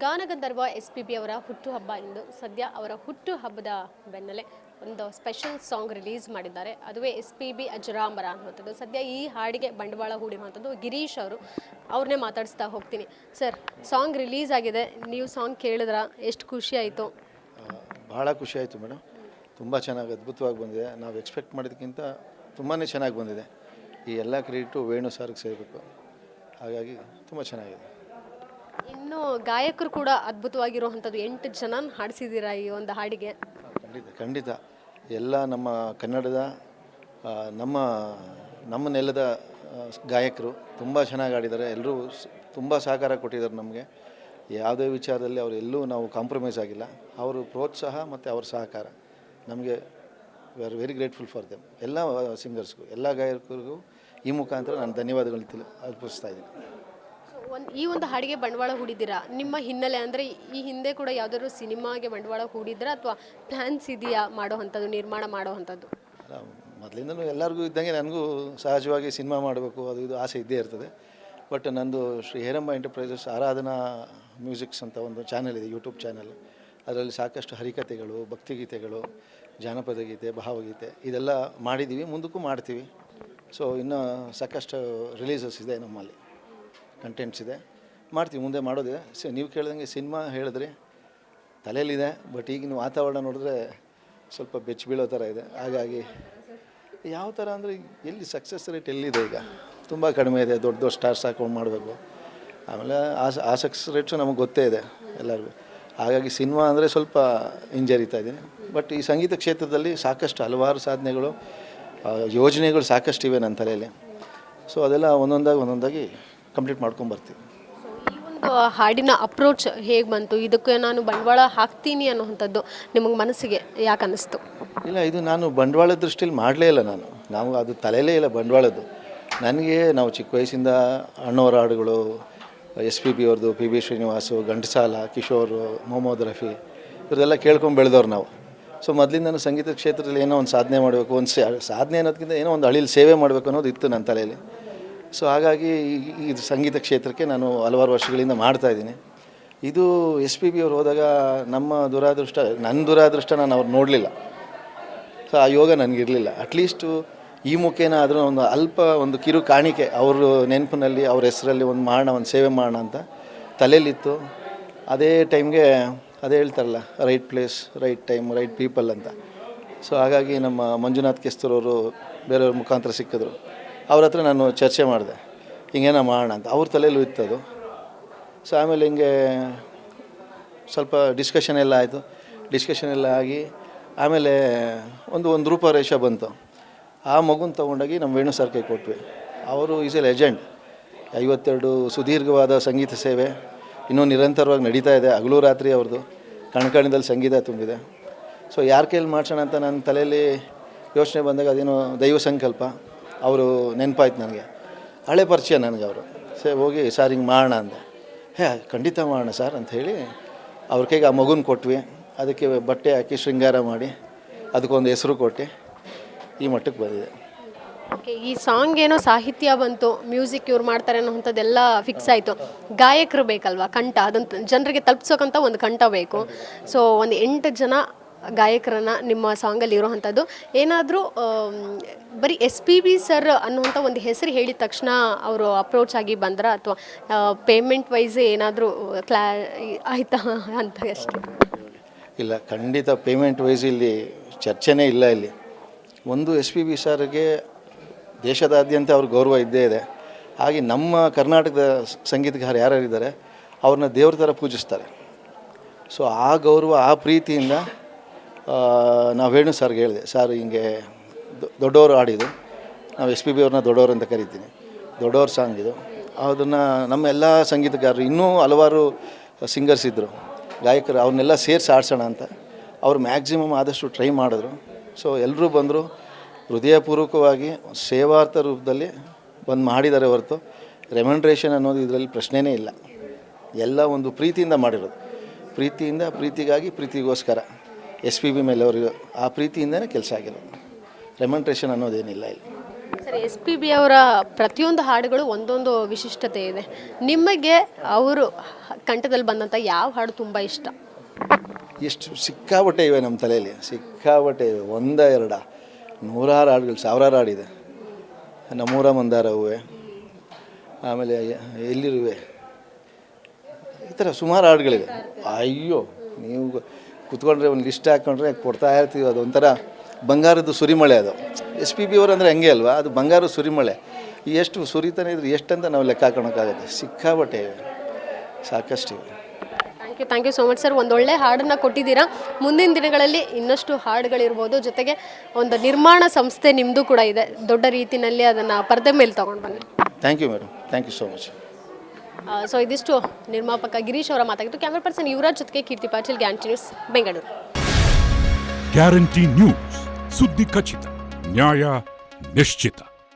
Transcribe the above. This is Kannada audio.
ಗಾನಗಂಧರ್ವ SPB ಅವರ ಹುಟ್ಟುಹಬ್ಬ ಇಂದು. ಸದ್ಯ ಅವರ ಹುಟ್ಟುಹಬ್ಬದ ಬೆನ್ನಲ್ಲೇ ಒಂದು ಸ್ಪೆಷಲ್ ಸಾಂಗ್ ರಿಲೀಸ್ ಮಾಡಿದ್ದಾರೆ. ಅದುವೇ SPB ಅಜರಾಮರ ಅನ್ನುವಂಥದ್ದು. ಸದ್ಯ ಈ ಹಾಡಿಗೆ ಬಂಡವಾಳ ಹೂಡಿರುವಂಥದ್ದು ಗಿರೀಶ್ ಅವರು. ಅವ್ರನ್ನೇ ಮಾತಾಡಿಸ್ತಾ ಹೋಗ್ತೀನಿ. ಸರ್, ಸಾಂಗ್ ರಿಲೀಸ್ ಆಗಿದೆ, ನೀವು ಸಾಂಗ್ ಕೇಳಿದ್ರಾ? ಎಷ್ಟು ಖುಷಿ ಆಯಿತು? ಭಾಳ ಖುಷಿ ಆಯಿತು ಮೇಡಮ್. ತುಂಬ ಚೆನ್ನಾಗಿ ಅದ್ಭುತವಾಗಿ ಬಂದಿದೆ. ನಾವು ಎಕ್ಸ್ಪೆಕ್ಟ್ ಮಾಡಿದ್ದಕ್ಕಿಂತ ತುಂಬಾ ಚೆನ್ನಾಗಿ ಬಂದಿದೆ. ಈ ಎಲ್ಲ ಕ್ರೆಡಿಟು ವೇಣು ಸರ್ಗೆ ಸೇರಬೇಕು. ಹಾಗಾಗಿ ತುಂಬ ಚೆನ್ನಾಗಿದೆ. ಇನ್ನು ಗಾಯಕರು ಕೂಡ ಅದ್ಭುತವಾಗಿರುವಂಥದ್ದು. 8 ಜನ ಹಾಡಿಸಿದ್ದೀರಾ ಈ ಒಂದು ಹಾಡಿಗೆ. ಖಂಡಿತ ಎಲ್ಲ ನಮ್ಮ ಕನ್ನಡದ ನಮ್ಮ ನೆಲದ ಗಾಯಕರು ತುಂಬ ಚೆನ್ನಾಗಿ ಆಡಿದ್ದಾರೆ. ಎಲ್ಲರೂ ತುಂಬ ಸಹಕಾರ ಕೊಟ್ಟಿದ್ದಾರೆ ನಮಗೆ. ಯಾವುದೇ ವಿಚಾರದಲ್ಲಿ ಅವರೆಲ್ಲೂ ನಾವು ಕಾಂಪ್ರಮೈಸ್ ಆಗಿಲ್ಲ. ಅವರು ಪ್ರೋತ್ಸಾಹ ಮತ್ತು ಅವ್ರ ಸಹಕಾರ ನಮಗೆ we are very grateful for them. ಎಲ್ಲ ಸಿಂಗರ್ಸ್ಗೂ, ಎಲ್ಲ ಗಾಯಕರಿಗೂ ಈ ಮುಖಾಂತರ ನಾನು ಧನ್ಯವಾದಗಳು ಅರ್ಪಿಸ್ತಾ ಇದ್ದೀನಿ. ಈ ಒಂದು ಹಾಡಿಗೆ ಬಂಡವಾಳ ಹೂಡಿದ್ದೀರಾ. ನಿಮ್ಮ ಹಿನ್ನೆಲೆ ಅಂದರೆ ಈ ಹಿಂದೆ ಕೂಡ ಯಾವುದಾದ್ರು ಸಿನಿಮಾಗೆ ಬಂಡವಾಳ ಹೂಡಿದ್ರಾ ಅಥವಾ ಪ್ಲ್ಯಾನ್ಸ್ ಇದೆಯಾ ಮಾಡುವಂಥದ್ದು, ನಿರ್ಮಾಣ ಮಾಡುವಂಥದ್ದು? ಮೊದಲಿಂದಲೂ ಎಲ್ಲರಿಗೂ ಇದ್ದಂಗೆ ನನಗೂ ಸಹಜವಾಗಿ ಸಿನಿಮಾ ಮಾಡಬೇಕು ಅದು ಇದು ಆಸೆ ಇದ್ದೇ ಇರ್ತದೆ. ಬಟ್ ನಂದು ಶ್ರೀ ಹೇರಂಬ ಎಂಟರ್ಪ್ರೈಸಸ್ ಆರಾಧನಾ ಮ್ಯೂಸಿಕ್ಸ್ ಅಂತ ಒಂದು ಚಾನಲ್ ಇದೆ, ಯೂಟ್ಯೂಬ್ ಚಾನಲ್. ಅದರಲ್ಲಿ ಸಾಕಷ್ಟು ಹರಿಕಥೆಗಳು, ಭಕ್ತಿಗೀತೆಗಳು, ಜಾನಪದ ಗೀತೆ, ಭಾವಗೀತೆ ಇದೆಲ್ಲ ಮಾಡಿದ್ದೀವಿ, ಮುಂದಕ್ಕೂ ಮಾಡ್ತೀವಿ. ಸೊ ಇನ್ನೂ ಸಾಕಷ್ಟು ರಿಲೀಸಸ್ ಇದೆ, ನಮ್ಮಲ್ಲಿ ಕಂಟೆಂಟ್ಸ್ ಇದೆ, ಮಾಡ್ತೀವಿ, ಮುಂದೆ ಮಾಡೋದಿದೆ. ನೀವು ಕೇಳಿದಂಗೆ ಸಿನಿಮಾ ಹೇಳಿದ್ರಿ ತಲೆಯಲ್ಲಿದೆ. ಬಟ್ ಈಗಿನ ವಾತಾವರಣ ನೋಡಿದ್ರೆ ಸ್ವಲ್ಪ ಬೆಚ್ಚ ಬೀಳೋ ಥರ ಇದೆ. ಹಾಗಾಗಿ ಯಾವ ಥರ ಅಂದರೆ ಎಲ್ಲಿ ಸಕ್ಸಸ್ ರೇಟ್ ಎಲ್ಲಿದೆ ಈಗ ತುಂಬ ಕಡಿಮೆ ಇದೆ. ದೊಡ್ಡ ದೊಡ್ಡ ಸ್ಟಾರ್ಸ್ ಹಾಕೊಂಡು ಮಾಡಬೇಕು. ಆಮೇಲೆ ಆ ಸಕ್ಸಸ್ ರೇಟ್ಸು ನಮಗೆ ಗೊತ್ತೇ ಇದೆ ಎಲ್ಲರಿಗೂ. ಹಾಗಾಗಿ ಸಿನಿಮಾ ಅಂದರೆ ಸ್ವಲ್ಪ ಹಿಂಜರಿತಾ ಇದ್ದೀನಿ. ಬಟ್ ಈ ಸಂಗೀತ ಕ್ಷೇತ್ರದಲ್ಲಿ ಸಾಕಷ್ಟು ಹಲವಾರು ಸಾಧನೆಗಳು, ಯೋಜನೆಗಳು ಸಾಕಷ್ಟಿವೆ ನನ್ನ ತಲೆಯಲ್ಲಿ. ಸೊ ಅದೆಲ್ಲ ಒಂದೊಂದಾಗಿ ಕಂಪ್ಲೀಟ್ ಮಾಡ್ಕೊಂಬರ್ತೀವಿ. ಈ ಒಂದು ಹಾಡಿನ ಅಪ್ರೋಚ್ ಹೇಗೆ ಬಂತು? ಇದಕ್ಕೆ ನಾನು ಬಂಡವಾಳ ಹಾಕ್ತೀನಿ ಅನ್ನೋವಂಥದ್ದು ನಿಮಗೆ ಮನಸ್ಸಿಗೆ ಯಾಕೆ ಅನ್ನಿಸ್ತು? ಇಲ್ಲ, ಇದು ನಾನು ಬಂಡವಾಳ ದೃಷ್ಟಿಯಲ್ಲಿ ಮಾಡಲೇ ಇಲ್ಲ. ನಾವು ಅದು ತಲೆಯಲ್ಲೇ ಇಲ್ಲ ಬಂಡವಾಳದ್ದು. ನನಗೆ ನಾವು ಚಿಕ್ಕ ವಯಸ್ಸಿಂದ ಅಣ್ಣವರ ಹಾಡುಗಳು, SPB ಅವ್ರದ್ದು, PB ಶ್ರೀನಿವಾಸು, ಘಂಟಸಾಲ, ಕಿಶೋರು, ಮೊಹಮ್ಮದ್ ರಫಿ ಇವರೆಲ್ಲ ಕೇಳ್ಕೊಂಡು ಬೆಳೆದವ್ರು ನಾವು. ಸೊ ಮೊದಲಿಂದ ಸಂಗೀತ ಕ್ಷೇತ್ರದಲ್ಲಿ ಏನೋ ಒಂದು ಸಾಧನೆ ಮಾಡಬೇಕು, ಒಂದು ಸಾಧನೆ ಅನ್ನೋದಕ್ಕಿಂತ ಏನೋ ಒಂದು ಹಳ್ಳಿಲಿ ಸೇವೆ ಮಾಡಬೇಕು ಅನ್ನೋದು ಇತ್ತು ನನ್ನ ತಲೆಯಲ್ಲಿ. ಸೊ ಹಾಗಾಗಿ ಈ ಸಂಗೀತ ಕ್ಷೇತ್ರಕ್ಕೆ ನಾನು ಹಲವಾರು ವರ್ಷಗಳಿಂದ ಮಾಡ್ತಾಯಿದ್ದೀನಿ. ಇದು SPB ಅವ್ರು ಹೋದಾಗ ನನ್ನ ದುರಾದೃಷ್ಟ ನಾನು ಅವ್ರು ನೋಡಲಿಲ್ಲ. ಸೊ ಆ ಯೋಗ ನನಗಿರಲಿಲ್ಲ. ಅಟ್ಲೀಸ್ಟು ಈ ಮುಖೇನ ಆದರೂ ಒಂದು ಕಿರು ಕಾಣಿಕೆ ಅವ್ರ ನೆನಪಿನಲ್ಲಿ, ಅವ್ರ ಹೆಸರಲ್ಲಿ ಒಂದು ಸೇವೆ ಮಾಡೋಣ ಅಂತ ತಲೆಯಲ್ಲಿತ್ತು. ಅದೇ ಟೈಮ್ಗೆ ಅದೇ ಹೇಳ್ತಾರಲ್ಲ, right place, right time, right people ಅಂತ. ಸೊ ಹಾಗಾಗಿ ನಮ್ಮ ಮಂಜುನಾಥ್ ಕೆಸ್ತೂರವರು ಬೇರೆಯವ್ರ ಮುಖಾಂತರ ಸಿಕ್ಕಿದ್ರು. ಅವ್ರ ಹತ್ರ ನಾನು ಚರ್ಚೆ ಮಾಡಿದೆ, ಹಿಂಗೇನೋ ಮಾಡೋಣ ಅಂತ. ಅವ್ರ ತಲೆಯಲ್ಲೂ ಇತ್ತದು. ಸೊ ಆಮೇಲೆ ಹಿಂಗೆ ಸ್ವಲ್ಪ ಡಿಸ್ಕಷನ್ ಎಲ್ಲ ಆಗಿ ಆಮೇಲೆ ಒಂದು ರೂಪರೇಷ ಬಂತು. ಆ ಮಗುನ ತೊಗೊಂಡೋಗಿ ನಮ್ಮ ವೇಣು ಸರ್ ಕೈ ಕೊಟ್ವಿ. ಅವರು ಈಸ್ ಎ ಲೆಜೆಂಡ್. 52 ಸುದೀರ್ಘವಾದ ಸಂಗೀತ ಸೇವೆ ಇನ್ನೂ ನಿರಂತರವಾಗಿ ನಡೀತಾ ಇದೆ. ಹಗಲು ರಾತ್ರಿ ಅವ್ರದ್ದು ಕಣಕಣದಲ್ಲಿ ಸಂಗೀತ ತುಂಬಿದೆ. ಸೊ ಯಾರ ಕೈಯಲ್ಲಿ ಮಾಡ್ಸೋಣ ಅಂತ ನನ್ನ ತಲೆಯಲ್ಲಿ ಯೋಚನೆ ಬಂದಾಗ ಅದೇನೋ ದೈವ ಸಂಕಲ್ಪ ಅವರು ನೆನಪಾಯ್ತು ನನಗೆ. ಹಳೆ ಪರಿಚಯ ನನಗೆ ಅವರು. ಹೋಗಿ ಸರ್ ಹಿಂಗೆ ಮಾಡೋಣ ಅಂದೆ. ಖಂಡಿತ ಮಾಡೋಣ ಸರ್ ಅಂತ ಹೇಳಿ ಅವ್ರ ಕೈಗೆ ಆ ಮಗುನ ಕೊಟ್ವಿ. ಅದಕ್ಕೆ ಬಟ್ಟೆ ಹಾಕಿ ಶೃಂಗಾರ ಮಾಡಿ ಅದಕ್ಕೊಂದು ಹೆಸರು ಕೊಟ್ಟು ಈ ಮಟ್ಟಕ್ಕೆ ಬಂದಿದೆ. ಓಕೆ, ಈ ಸಾಂಗ್ ಏನೋ ಸಾಹಿತ್ಯ ಬಂತು, ಮ್ಯೂಸಿಕ್ ಇವ್ರು ಮಾಡ್ತಾರೆ ಅನ್ನೋವಂಥದ್ದೆಲ್ಲ ಫಿಕ್ಸ್ ಆಯಿತು. ಗಾಯಕರು ಬೇಕಲ್ವಾ, ಕಂಠ, ಅದನ್ನು ಜನರಿಗೆ ತಲುಪಿಸೋಕ್ಕಂತ ಒಂದು ಕಂಠ ಬೇಕು. ಸೊ ಒಂದು 8 ಜನ ಗಾಯಕರನ್ನು ನಿಮ್ಮ ಸಾಂಗಲ್ಲಿ ಇರೋವಂಥದ್ದು. ಏನಾದರೂ ಬರೀ SPB ಸರ್ ಅನ್ನುವಂಥ ಒಂದು ಹೆಸರು ಹೇಳಿದ ತಕ್ಷಣ ಅವರು ಅಪ್ರೋಚ್ ಆಗಿ ಬಂದ್ರ ಅಥವಾ ಪೇಮೆಂಟ್ ವೈಸ್ ಏನಾದರೂ ಆಯಿತಾ ಅಂತ ಅಷ್ಟೇ? ಇಲ್ಲ, ಖಂಡಿತ ಪೇಮೆಂಟ್ ವೈಸ್ ಇಲ್ಲಿ ಚರ್ಚೆನೇ ಇಲ್ಲ. ಇಲ್ಲಿ ಒಂದು SPB ಸರ್ಗೆ ದೇಶದಾದ್ಯಂತ ಅವ್ರ ಗೌರವ ಇದ್ದೇ ಇದೆ. ಹಾಗೆ ನಮ್ಮ ಕರ್ನಾಟಕದ ಸಂಗೀತಗಾರ ಯಾರ್ಯಾರಿದ್ದಾರೆ ಅವ್ರನ್ನ ದೇವ್ರ ಥರ ಪೂಜಿಸ್ತಾರೆ. ಸೊ ಆ ಗೌರವ, ಆ ಪ್ರೀತಿಯಿಂದ ನಾವು ವೇಣು ಸರ್ಗೆ ಹೇಳಿದೆ, ಸರ್ ಹಿಂಗೆ ದೊಡ್ಡವರು ಆಡಿದ್ದು, ನಾವು SPB ಅವ್ರನ್ನ ದೊಡ್ಡವರು ಅಂತ ಕರಿತೀನಿ, ದೊಡ್ಡವ್ರ ಸಾಂಗ್ ಇದು. ಅದನ್ನು ನಮ್ಮ ಎಲ್ಲ ಸಂಗೀತಗಾರರು, ಇನ್ನೂ ಹಲವಾರು ಸಿಂಗರ್ಸ್ ಇದ್ದರು, ಗಾಯಕರು, ಅವ್ರನ್ನೆಲ್ಲ ಸೇರಿಸಿ ಆಡ್ಸೋಣ ಅಂತ ಅವ್ರು ಮ್ಯಾಕ್ಸಿಮಮ್ ಆದಷ್ಟು ಟ್ರೈ ಮಾಡಿದ್ರು. ಸೊ ಎಲ್ಲರೂ ಬಂದರು, ಹೃದಯಪೂರ್ವಕವಾಗಿ ಸೇವಾರ್ಥ ರೂಪದಲ್ಲಿ ಬಂದು ಮಾಡಿದ್ದಾರೆ ಹೊರತು ರೆಮ್ಯುನರೇಷನ್ ಅನ್ನೋದು ಇದರಲ್ಲಿ ಪ್ರಶ್ನೆನೇ ಇಲ್ಲ. ಎಲ್ಲ ಒಂದು ಪ್ರೀತಿಯಿಂದ ಮಾಡಿರೋದು. ಪ್ರೀತಿಗಾಗಿ ಪ್ರೀತಿಗೋಸ್ಕರ SPB ಮೇಲೆ ಅವ್ರಿಗೆ ಆ ಪ್ರೀತಿಯಿಂದನೇ ಕೆಲಸ ಆಗಿರೋದು. ರೆಮ್ಯುನರೇಷನ್ ಅನ್ನೋದೇನಿಲ್ಲ ಇಲ್ಲಿ. ಸರ್ SPB ಅವರ ಪ್ರತಿಯೊಂದು ಹಾಡುಗಳು ಒಂದೊಂದು ವಿಶಿಷ್ಟತೆ ಇದೆ. ನಿಮಗೆ ಅವರು ಕಂಠದಲ್ಲಿ ಬಂದಂಥ ಯಾವ ಹಾಡು ತುಂಬ ಇಷ್ಟ? ಎಷ್ಟು ಸಿಕ್ಕಾಪಟ್ಟೆ ಇವೆ ನಮ್ಮ ತಲೆಯಲ್ಲಿ, ಸಿಕ್ಕಾಪಟ್ಟೆ ಇವೆ. ಒಂದ ಎರಡ, ನೂರಾರು ಹಾಡುಗಳು, ಸಾವಿರಾರು ಹಾಡಿದೆ. ನಮ್ಮೂರ ಮಂದಾರ ಹೂವೆ, ಆಮೇಲೆ ಎಲ್ಲಿರುವೆ, ಈ ಥರ ಸುಮಾರು ಹಾಡುಗಳಿವೆ. ಅಯ್ಯೋ, ನೀವು ಕುತ್ಕೊಂಡ್ರೆ ಒಂದು ಲಿಸ್ಟ್ ಹಾಕ್ಕೊಂಡ್ರೆ ಕೊಡ್ತಾ ಇರ್ತೀವಿ. ಅದು ಒಂಥರ ಬಂಗಾರದ ಸುರಿಮಳೆ. ಅದು SPB ಅವರು ಅಂದರೆ ಹಂಗೆ ಅಲ್ವಾ, ಅದು ಬಂಗಾರದ ಸುರಿಮಳೆ. ಎಷ್ಟು ಸುರಿತಾನೆ ಇದ್ರೆ ಎಷ್ಟಂತ ನಾವು ಲೆಕ್ಕ ಹಾಕೋಣಕ್ಕಾಗುತ್ತೆ. ಸಿಕ್ಕಾಪಟ್ಟೆ ಇವೆ, ಸಾಕಷ್ಟಿವೆ. Thank you so much sir. ಒಂದೊಳ್ಳೆ ಹಾಡನ್ನು ಕೊಟ್ಟಿದ್ದೀರಾ. ಮುಂದಿನ ದಿನಗಳಲ್ಲಿ ಇನ್ನಷ್ಟು ಹಾಡುಗಳಿರ್ಬೋದು, ಜೊತೆಗೆ ಒಂದು ನಿರ್ಮಾಣ ಸಂಸ್ಥೆ ನಿಮ್ಮದು ಕೂಡ ಇದೆ. ದೊಡ್ಡ ರೀತಿಯಲ್ಲಿ ಅದನ್ನು ಪರದೆ ಮೇಲೆ ತೊಗೊಂಡು ಬನ್ನಿ. Thank you madam, thank you so much. So ಇದಿಷ್ಟು ನಿರ್ಮಾಪಕ ಗಿರೀಶ್ ಅವರ ಮಾತಾಗಿತ್ತು. ಕ್ಯಾಮರಾ ಪರ್ಸನ್ ಯುವರಾಜ್ ಜೊತೆಗೆ Keerthi Patil, guarantee news, Bengaluru. Guarantee news, ಸುದ್ದಿ ಖಚಿತ, ನ್ಯಾಯ ನಿಶ್ಚಿತ.